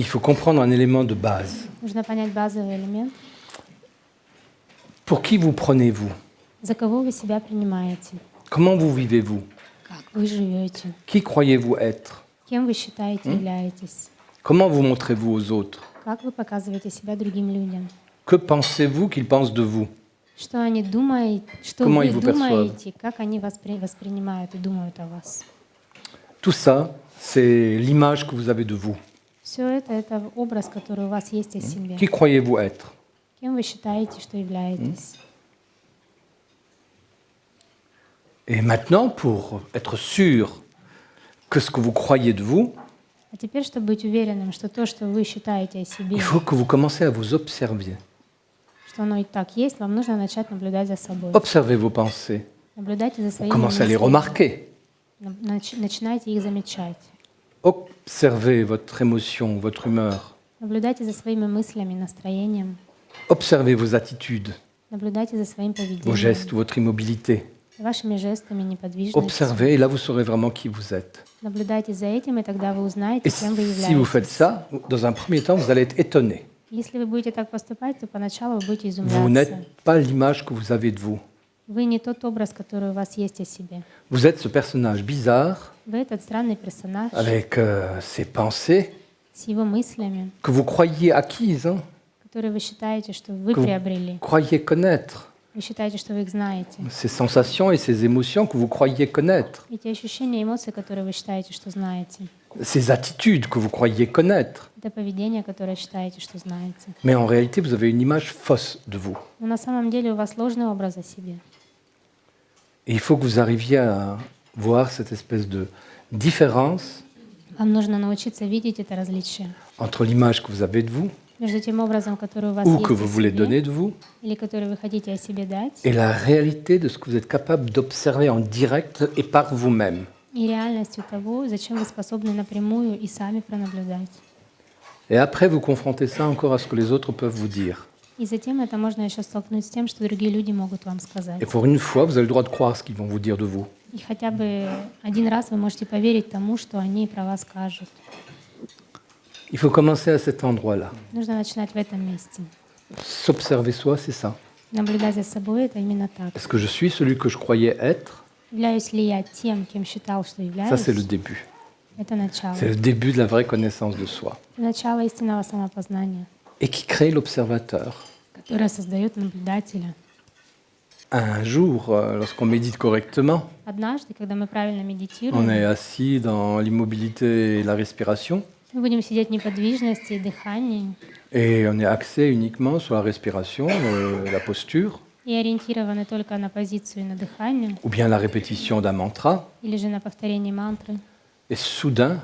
faut comprendre un élément de base. Нужно понять базовый элемент. Pour qui vous prenez-vous? За кого вы себя принимаете? Comment vous vivez-vous? Как вы живете? Qui croyez-vous être? Кем вы считаете являетесь? Comment vous montrez-vous aux autres? Как вы показываете себя другим людям? Que pensez-vous qu'ils pensent de vous? Что они думают, что Comment вы ils vous думаете, как они воспринимают и думают о вас? Tout ça, c'est l'image que vous avez de vous. Все это образ, который у вас есть о себе. Qui croyez-vous être? Кем вы считаете, что являетесь? Et maintenant, pour être sûr que ce que vous croyez de vous, А теперь, чтобы быть уверенным, что то, что вы считаете о себе, il faut que vous commencez à vous observer. что оно и так есть, вам нужно начать наблюдать за собой. Observez vos pensées. Наблюдайте за своими Commencez à les мыслями. remarquer. Начинайте их замечать. Observez votre émotion, votre humeur. Наблюдайте за своими мыслями, настроением. Observez vos attitudes, Наблюдайте за своим vos поведением, gestes, votre immobilité. вашими жестами, неподвижностью. Observez, et là vous saurez vraiment qui vous êtes. Наблюдайте за этим, и тогда вы узнаете, Et кем вы si vous faites являетесь. ça, dans un premier temps, vous allez être étonné. Если вы будете так поступать, то поначалу вы будете Vous изумляться. n'êtes pas l'image que vous avez de vous. Вы не тот образ, который у вас есть о себе. Vous êtes ce personnage bizarre, Вы этот странный персонаж avec ses pensées, с его мыслями, que vous croyez acquises, hein, которые вы считаете, что вы que vous приобрели. croyez connaître, Вы считаете, что вы их знаете. ces sensations et ces émotions que vous croyez connaître, И те ощущения, эмоции, которые вы считаете, что знаете. ces attitudes que vous croyez connaître. Это поведение, которое считаете, что знаете. Mais en réalité, vous avez une image fausse de vous. Но на самом деле у вас ложный образ о себе. Et il faut que vous arriviez à voir cette espèce de différence Вам нужно научиться видеть это различие entre l'image que vous avez de vous между тем образом, который у вас ou есть que о vous voulez себе, donner de vous или который вы хотите о себе дать, et la réalité de ce que vous êtes capable d'observer en direct et par vous-même. и реальностью того, зачем вы способны напрямую и сами пронаблюдать. Et après, vous confrontez ça encore à ce que les autres peuvent vous dire. И затем это можно еще столкнуть с тем, что другие люди могут вам сказать. Et pour une fois, vous avez le droit de croire ce qu'ils vont vous dire de vous. И хотя бы один раз вы можете поверить тому, что они про вас скажут. Il faut commencer à cet endroit-là. Нужно начинать в этом месте. S'observer soi, c'est ça. Наблюдать за собой — это именно так. Est-ce que je suis celui que je croyais être? Являюсь ли я тем, кем считал, что Ça, являюсь? c'est le début. Это начало. C'est le début de la vraie connaissance de soi. Начало истинного самопознания, Et qui crée l'observateur. которое создает наблюдателя. Un jour, lorsqu'on médite correctement, Однажды, когда мы правильно on медитируем, est assis dans l'immobilité et la respiration, мы будем сидеть в неподвижности и дыхании et on est axé uniquement sur la respiration, la posture, и ориентированы только на позицию и на дыхание, ou bien la répétition d'un mantra. или же на повторение мантры. Et soudain,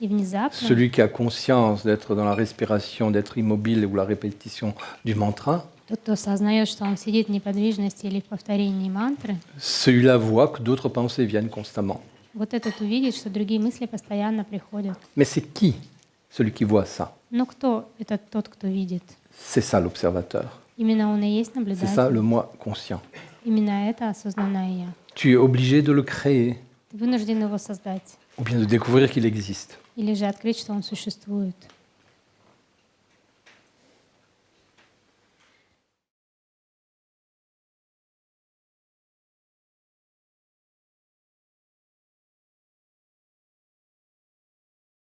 И внезапно celui qui a conscience d'être dans la respiration, d'être immobile ou la répétition du mantra, тот, кто осознает, что он сидит в неподвижности или в повторении мантры, celui-là voit que d'autres pensées viennent constamment. вот этот увидит, что другие мысли постоянно приходят. Mais c'est qui celui qui voit ça? Но кто это тот, кто видит? C'est ça l'observateur. Именно он и есть C'est ça наблюдатель. le moi conscient. Именно это осознанное я. Tu es obligé de le créer Ты вынужден его создать ou bien de découvrir qu'il existe. или же открыть, что он существует.